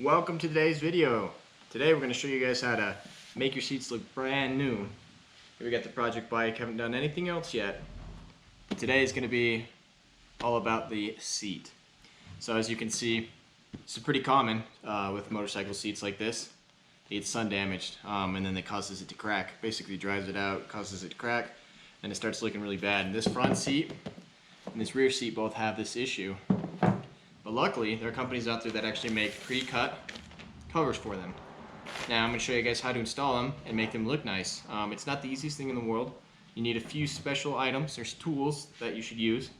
Welcome to today's video. Today we're going to show you guys how to make your seats look brand new. Here we got the project bike, haven't done anything else yet. Today is going to be all about the seat. So as you can see, this is pretty common with motorcycle seats like this. It's sun damaged and then it causes it to crack. Basically drives it out, causes it to crack, and it starts looking really bad. And this front seat and this rear seat both have this issue. But luckily, there are companies out there that actually make pre-cut covers for them. Now I'm going to show you guys how to install them and make them look nice. It's not the easiest thing in the world. You need a few special items. There's tools that you should use.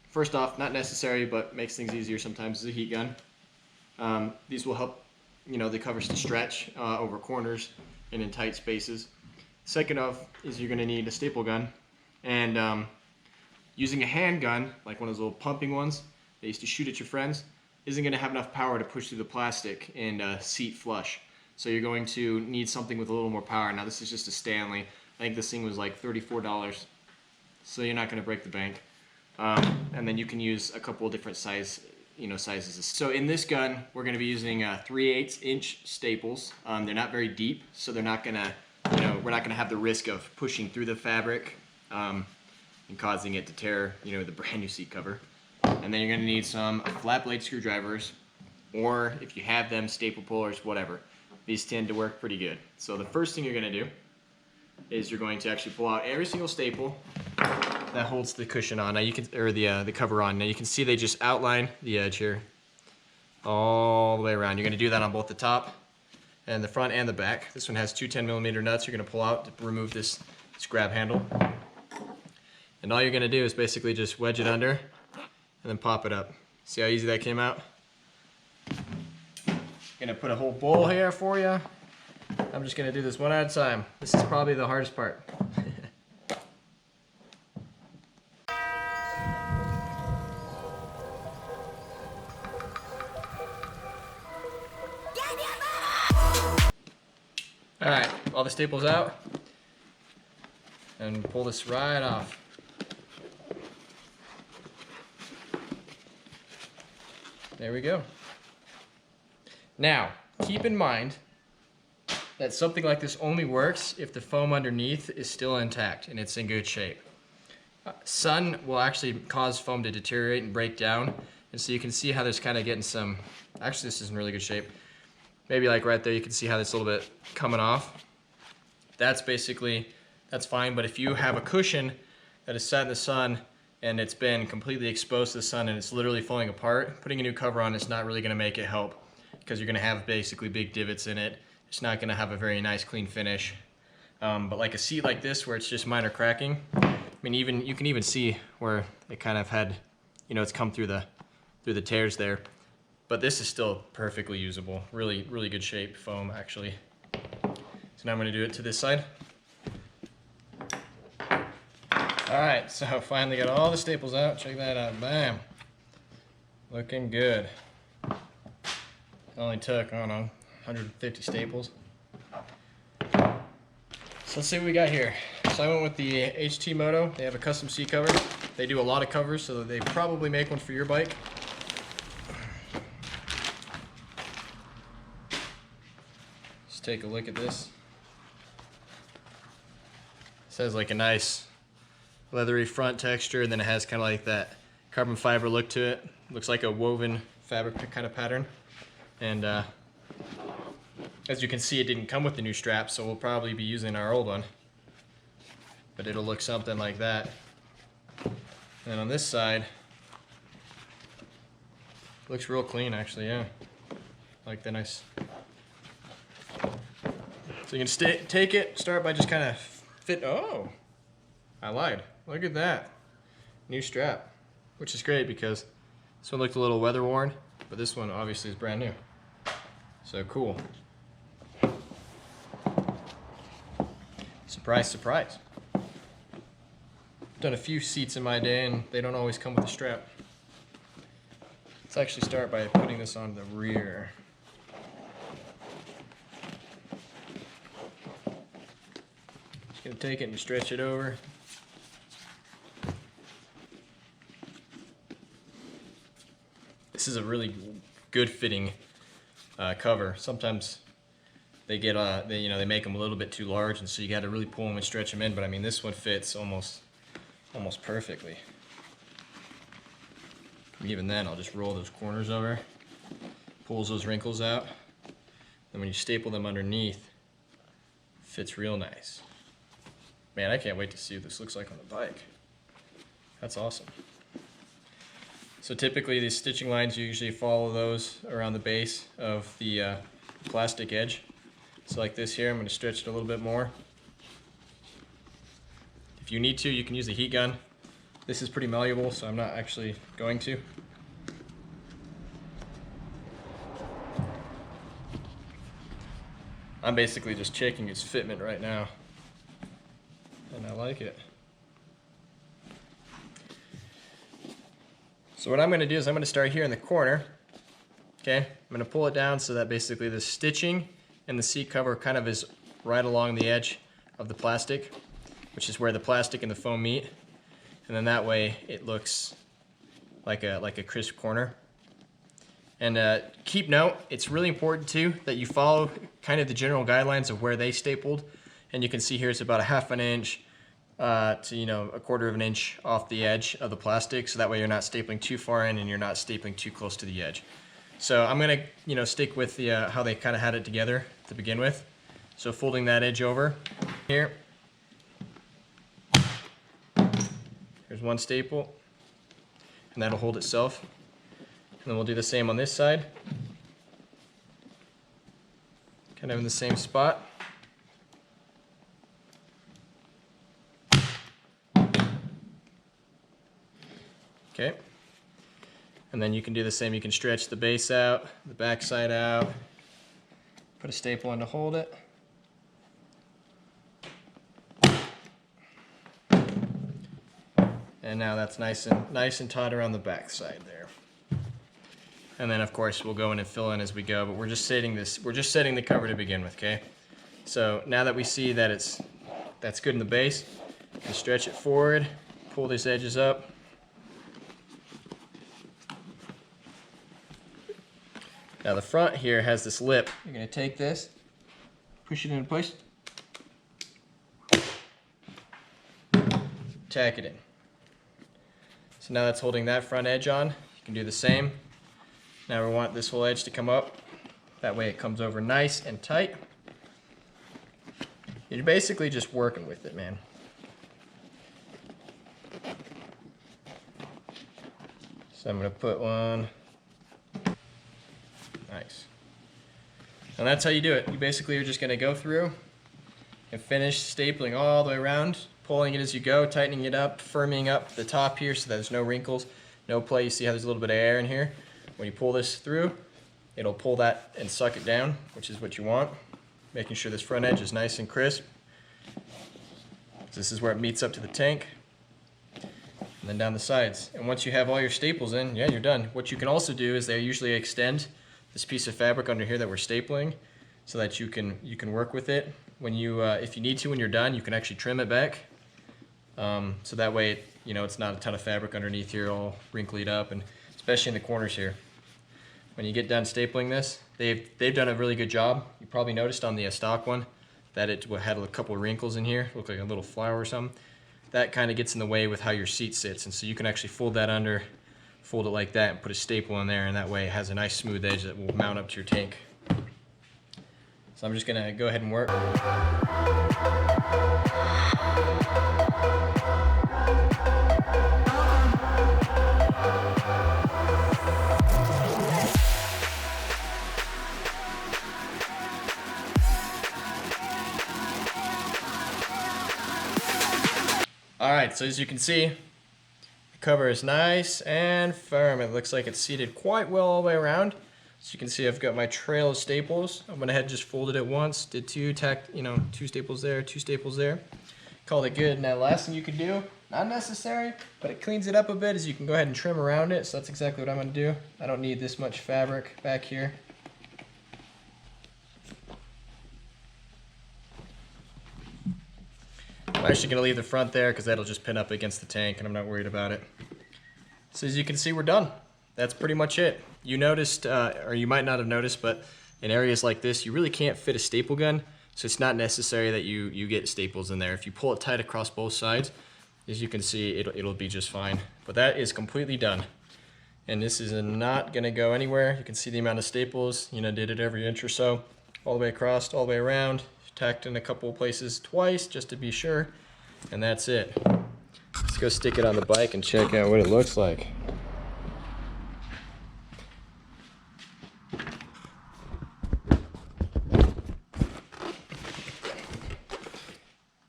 First off, not necessary, but makes things easier sometimes, is a heat gun. These will help, the covers to stretch over corners and in tight spaces. Second off is you're going to need a staple gun, and using a handgun, like one of those little pumping ones they used to shoot at your friends, isn't going to have enough power to push through the plastic and seat flush. So you're going to need something with a little more power. Now this is just a Stanley. I think this thing was like $34, so you're not going to break the bank. And then you can use a couple of different sizes. So in this gun, we're going to be using 3/8 inch staples. They're not very deep, so they're not going to, we're not going to have the risk of pushing through the fabric and causing it to tear, the brand new seat cover. And then you're going to need some flat blade screwdrivers, or if you have them, staple pullers, whatever. These tend to work pretty good. So the first thing you're going to do is you're going to actually pull out every single staple that holds the cushion on. Now you can, or the cover on. Now you can see they just outline the edge here all the way around. You're going to do that on both the top and the front and the back. This one has two 10mm nuts you're going to pull out to remove this grab handle. And all you're going to do is basically just wedge it under and then pop it up. See how easy that came out? Gonna put a whole bowl here for you. I'm just gonna do this one at a time. This is probably the hardest part. Alright, all the staples out, and pull this right off. There we go. Now, keep in mind that something like this only works if the foam underneath is still intact and it's in good shape. Sun will actually cause foam to deteriorate and break down, and so you can see how there's kind of getting some, actually this is in really good shape. Maybe like right there you can see how this a little bit coming off. That's fine, but if you have a cushion that is sat in the sun and it's been completely exposed to the sun and it's literally falling apart, putting a new cover on is not really going to make it help, because you're going to have basically big divots in it. It's not going to have a very nice clean finish. But like a seat like this where it's just minor cracking, I mean, you can even see where it kind of had, it's come through the tears there. But this is still perfectly usable. Really, really good shape foam actually. So now I'm going to do it to this side. Alright, so finally got all the staples out. Check that out. Bam. Looking good. It only took, I don't know, 150 staples. So let's see what we got here. So I went with the HT Moto. They have a custom seat cover. They do a lot of covers, so they probably make one for your bike. Let's take a look at this. This has like a nice leathery front texture, and then it has kind of like that carbon fiber look to it. Looks like a woven fabric kind of pattern. And as you can see, it didn't come with the new strap, so we'll probably be using our old one. But it'll look something like that. And on this side, looks real clean actually, yeah. Like the nice. So you can take it, start by just kind of oh, I lied. Look at that. New strap, which is great because this one looked a little weather worn, but this one obviously is brand new. So cool. Surprise, surprise. Done a few seats in my day and they don't always come with a strap. Let's actually start by putting this on the rear. Just gonna take it and stretch it over. This is a really good fitting cover. Sometimes they get they make them a little bit too large, and so you got to really pull them and stretch them in. But I mean, this one fits almost perfectly. Even then, I'll just roll those corners over, pulls those wrinkles out, and when you staple them underneath, it fits real nice. Man, I can't wait to see what this looks like on the bike. That's awesome. So typically these stitching lines, you usually follow those around the base of the plastic edge. So like this here, I'm going to stretch it a little bit more. If you need to, you can use a heat gun. This is pretty malleable, so I'm not actually going to. I'm basically just checking its fitment right now, and I like it. So what I'm going to do is I'm going to start here in the corner. Okay, I'm going to pull it down so that basically the stitching and the seat cover kind of is right along the edge of the plastic, which is where the plastic and the foam meet. And then that way it looks like a crisp corner. And keep note, it's really important too that you follow kind of the general guidelines of where they stapled. And you can see here it's about a half an inch to a quarter of an inch off the edge of the plastic, so that way you're not stapling too far in and you're not stapling too close to the edge. So I'm gonna stick with the how they kind of had it together to begin with. So folding that edge over here. Here's one staple, and that'll hold itself. And then we'll do the same on this side. Kind of in the same spot. Okay. And then you can do the same. You can stretch the base out, the back side out, put a staple in to hold it. And now that's nice and taut around the back side there. And then of course we'll go in and fill in as we go, but we're just setting the cover to begin with, okay? So now that we see that that's good in the base, you can stretch it forward, pull these edges up. Now the front here has this lip. You're gonna take this, push it into place, tack it in. So now that's holding that front edge on. You can do the same. Now we want this whole edge to come up. That way it comes over nice and tight. You're basically just working with it, man. So I'm gonna put one. Nice. And that's how you do it. You basically are just gonna go through and finish stapling all the way around, pulling it as you go, tightening it up, firming up the top here so that there's no wrinkles, no play. You see how there's a little bit of air in here? When you pull this through, it'll pull that and suck it down, which is what you want. Making sure this front edge is nice and crisp. This is where it meets up to the tank. And then down the sides. And once you have all your staples in, yeah, you're done. What you can also do is they usually extend this piece of fabric under here that we're stapling so that you can work with it. When you, if you need to, when you're done, you can actually trim it back. So that way, it's not a ton of fabric underneath here all wrinkled up, and especially in the corners here. When you get done stapling this, they've done a really good job. You probably noticed on the stock one that it had a couple of wrinkles in here, looked like a little flower or something. That kind of gets in the way with how your seat sits, and so you can actually fold that under, fold it like that, and put a staple in there, and that way it has a nice smooth edge that will mount up to your tank. So I'm just gonna go ahead and work. Alright, so as you can see, the cover is nice and firm. It looks like it's seated quite well all the way around. So you can see I've got my trail of staples. I went ahead and just folded it once, did two staples there, two staples there. Called it good. Now the last thing you can do, not necessary, but it cleans it up a bit, is you can go ahead and trim around it. So that's exactly what I'm going to do. I don't need this much fabric back here. I'm actually going to leave the front there because that'll just pin up against the tank and I'm not worried about it. So as you can see, we're done. That's pretty much it. You noticed, or you might not have noticed, but in areas like this, you really can't fit a staple gun, so it's not necessary that you get staples in there. If you pull it tight across both sides, as you can see, it'll be just fine. But that is completely done. And this is not gonna go anywhere. You can see the amount of staples, did it every inch or so, all the way across, all the way around, tacked in a couple of places twice just to be sure, and that's it. Let's go stick it on the bike and check out what it looks like.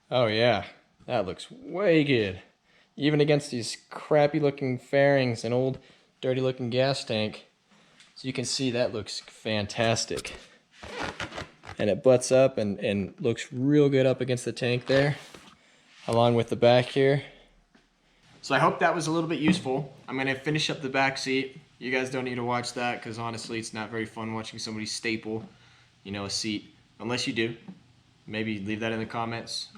Oh yeah, that looks way good. Even against these crappy looking fairings and old dirty looking gas tank. So you can see that looks fantastic. And it butts up and looks real good up against the tank there, along with the back here. So I hope that was a little bit useful. I'm gonna finish up the back seat. You guys don't need to watch that because honestly it's not very fun watching somebody staple, a seat. Unless you do. Maybe leave that in the comments.